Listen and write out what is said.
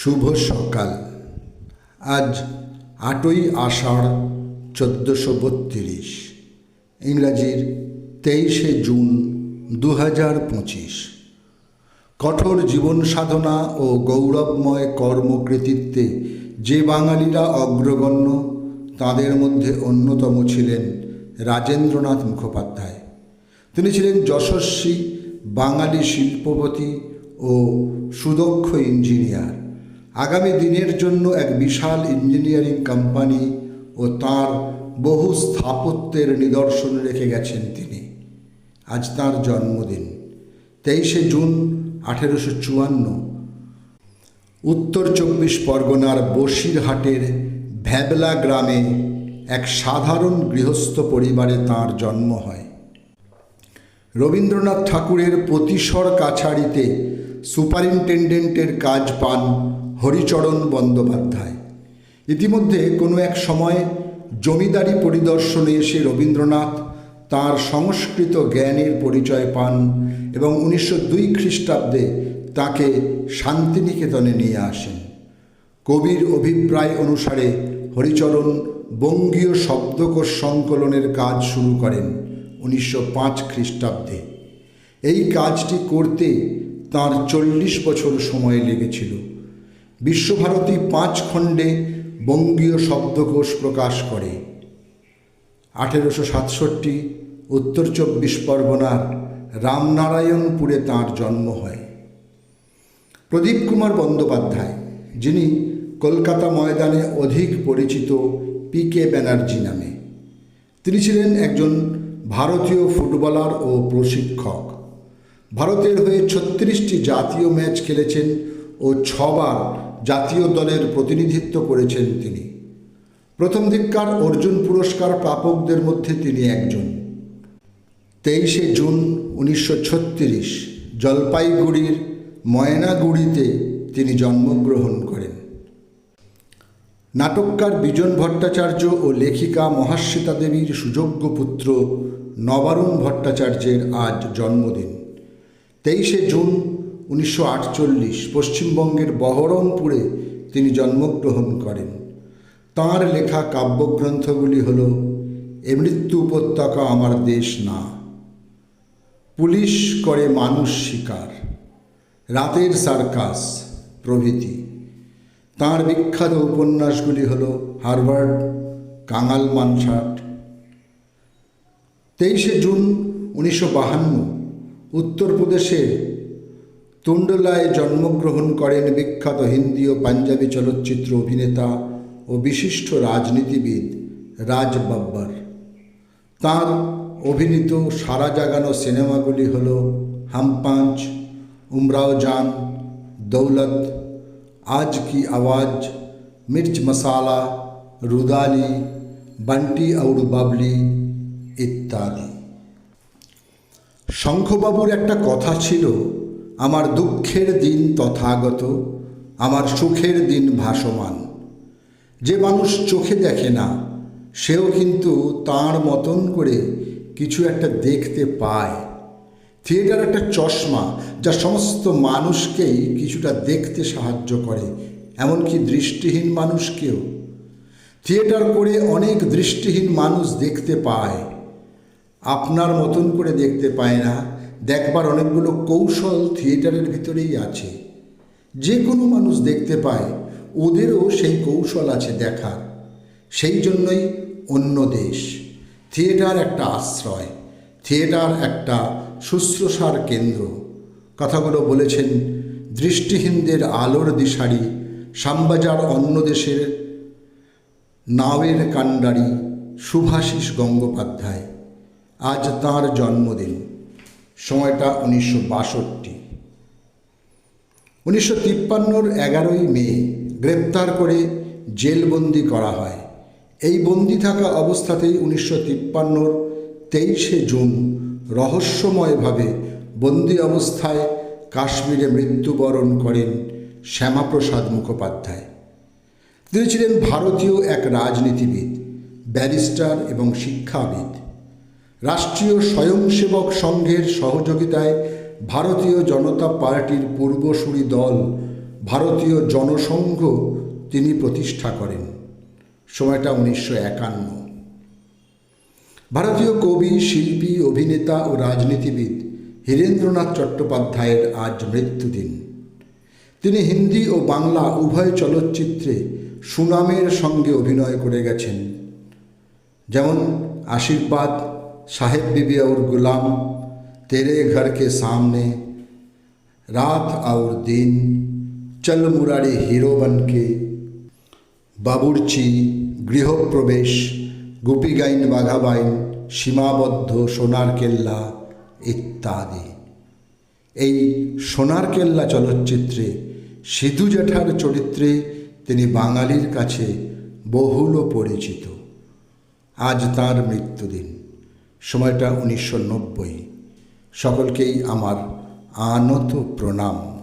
শুভ সকাল। আজ ৮ই আষাঢ় ১৪৩২, ইংরাজির ২৩শে জুন ২০২৫। কঠোর জীবন সাধনা ও গৌরবময় কর্মকৃতিত্বে যে বাঙালিরা অগ্রগণ্য তাদের মধ্যে অন্যতম ছিলেন রাজেন্দ্রনাথ মুখোপাধ্যায়। তিনি ছিলেন যশস্বী বাঙালি শিল্পপতি ও সুদক্ষ ইঞ্জিনিয়ার। আগামী দিনের জন্য এক বিশাল ইঞ্জিনিয়ারিং কোম্পানি ও তার বহু স্থাপত্যের নিদর্শন রেখে গেছেন তিনি। আজ তাঁর জন্মদিন ২৩শে জুন ১৮৫৪। উত্তর ২৪ পরগনার বসিরহাটের ভ্যাবলা গ্রামে এক সাধারণ গৃহস্থ পরিবারে তাঁর জন্ম হয়। রবীন্দ্রনাথ ঠাকুরের প্রতিসর কাছারিতে সুপারিনটেন্ডেন্টের কাজ পান হরিচরণ বন্দ্যোপাধ্যায়। ইতিমধ্যে কোনো এক সময় জমিদারি পরিদর্শনে এসে রবীন্দ্রনাথ তাঁর সংস্কৃত জ্ঞানের পরিচয় পান এবং ১৯০২ খ্রিস্টাব্দে তাঁকে শান্তিনিকেতনে নিয়ে আসেন। কবির অভিপ্রায় অনুসারে হরিচরণ বঙ্গীয় শব্দকোষ সংকলনের কাজ শুরু করেন ১৯০৫ খ্রিস্টাব্দে। এই কাজটি করতে তাঁর ৪০ বছর সময় লেগেছিল। বিশ্বভারতী ৫ খণ্ডে বঙ্গীয় শব্দকোষ প্রকাশ করে। ১৮৬৭ উত্তর ২৪ পরগনার রামনারায়ণপুরে তাঁর জন্ম হয়। প্রদীপ কুমার বন্দ্যোপাধ্যায়, যিনি কলকাতা ময়দানে অধিক পরিচিত পিকে ব্যানার্জি নামে, তিনি ছিলেন একজন ভারতীয় ফুটবলার ও প্রশিক্ষক। ভারতের হয়ে ৩৬টি জাতীয় ম্যাচ খেলেছেন ও ৬ বার জাতীয় দলের প্রতিনিধিত্ব করেছেন তিনি। প্রথম দিককার অর্জুন পুরস্কার প্রাপকদের মধ্যে তিনি একজন। ২৩শে জুন ১৯৩৬ জলপাইগুড়ির ময়নাগুড়িতে তিনি জন্মগ্রহণ করেন। নাটককার বিজন ভট্টাচার্য ও লেখিকা মহাশ্বেতা দেবীর সুযোগ্য পুত্র নবারুণ ভট্টাচার্যের আজ জন্মদিন। ২৩শে জুন ১৯৪৮ পশ্চিমবঙ্গের বহরমপুরে তিনি জন্মগ্রহণ করেন। তাঁর লেখা কাব্যগ্রন্থগুলি হল এ মৃত্যু উপত্যকা আমার দেশ না, পুলিশ করে মানুষ শিকার, রাতের সার্কাস প্রভৃতি। তাঁর বিখ্যাত উপন্যাসগুলি হল হারবার্ট, কাঙাল মানসাট। ২৩শে জুন ১৯৫২ উত্তরপ্রদেশের তুন্ডলায় জন্মগ্রহণ করেন বিখ্যাত হিন্দি ও পাঞ্জাবি চলচ্চিত্র অভিনেতা ও বিশিষ্ট রাজনীতিবিদ রাজ বাব্বর। তাঁর অভিনীত সারা জাগানো সিনেমাগুলি হল হাম পাঁচ, উমরাও জান, দৌলত, আজ কি আওয়াজ, মির্চ মশালা, রুদালি, বান্টি और বাবলি ইত্যাদি। শঙ্খবাবুর একটা কথা ছিল, আমার দুঃখের দিন তথাগত, আমার সুখের দিন ভাসমান। যে মানুষ চোখে দেখে না সেও কিন্তু তার মতন করে কিছু একটা দেখতে পায়। থিয়েটার একটা চশমা যা সমস্ত মানুষকেই কিছুটা দেখতে সাহায্য করে, এমনকি দৃষ্টিহীন মানুষকেও। থিয়েটার করে অনেক দৃষ্টিহীন মানুষ দেখতে পায়, আপনার মতন করে দেখতে পায় না। দেখবার অনেকগুলো কৌশল থিয়েটারের ভিতরেই আছে। যে কোনো মানুষ দেখতে পায়, ওদেরও সেই কৌশল আছে দেখার। সেই জন্যই অন্য দেশ। থিয়েটার একটা আশ্রয়, থিয়েটার একটা শুশ্রূষার কেন্দ্র। কথাগুলো বলেছেন দৃষ্টিহীনদের আলোর দিশারি, শ্যামবাজার অন্য দেশের নাওয়ের কাণ্ডারি শুভাশিস গঙ্গোপাধ্যায়। আজ তাঁর জন্মদিন। সময়টা ১৯৬২। ১৯৫৩ ১১ই মে গ্রেপ্তার করে জেলবন্দি করা হয়। এই বন্দি থাকা অবস্থাতেই ১৯৫৩ ২৩শে জুন রহস্যময়ভাবে বন্দি অবস্থায় কাশ্মীরে মৃত্যুবরণ করেন শ্যামাপ্রসাদ মুখোপাধ্যায়। তিনি ছিলেন ভারতীয় এক রাজনীতিবিদ, ব্যারিস্টার এবং শিক্ষাবিদ। রাষ্ট্রীয় স্বয়ংসেবক সংঘের সহযোগিতায় ভারতীয় জনতা পার্টির পূর্বসূরি দল ভারতীয় জনসংঘ তিনি প্রতিষ্ঠা করেন। সময়টা 1951। ভারতীয় কবি, শিল্পী, অভিনেতা ও রাজনীতিবিদ হীরেন্দ্রনাথ চট্টোপাধ্যায়ের আজ মৃত্যুদিন। তিনি হিন্দি ও বাংলা উভয় চলচ্চিত্রে সুনামের সঙ্গে অভিনয় করে গেছেন, যেমন আশীর্বাদ, সাহেব বিবি और गुलाम, तेरे घर के सामने, रात और दिन, चल मुरारी हिरो बनके, বাবুর্চি, গৃহপ্রবেশ, গুপি গাইন বাঘা বাইন, সীমাবদ্ধ, সোনার কেল্লা ইত্যাদি। এই সোনার কেল্লা চলচ্চিত্রে সিধু জ্যাঠার চরিত্রে তিনি বাঙালির কাছে বহুল পরিচিত। আজ তাঁর মৃত্যুদিন। সময়টা 1990। সকলকেই আমার আনত প্রণাম।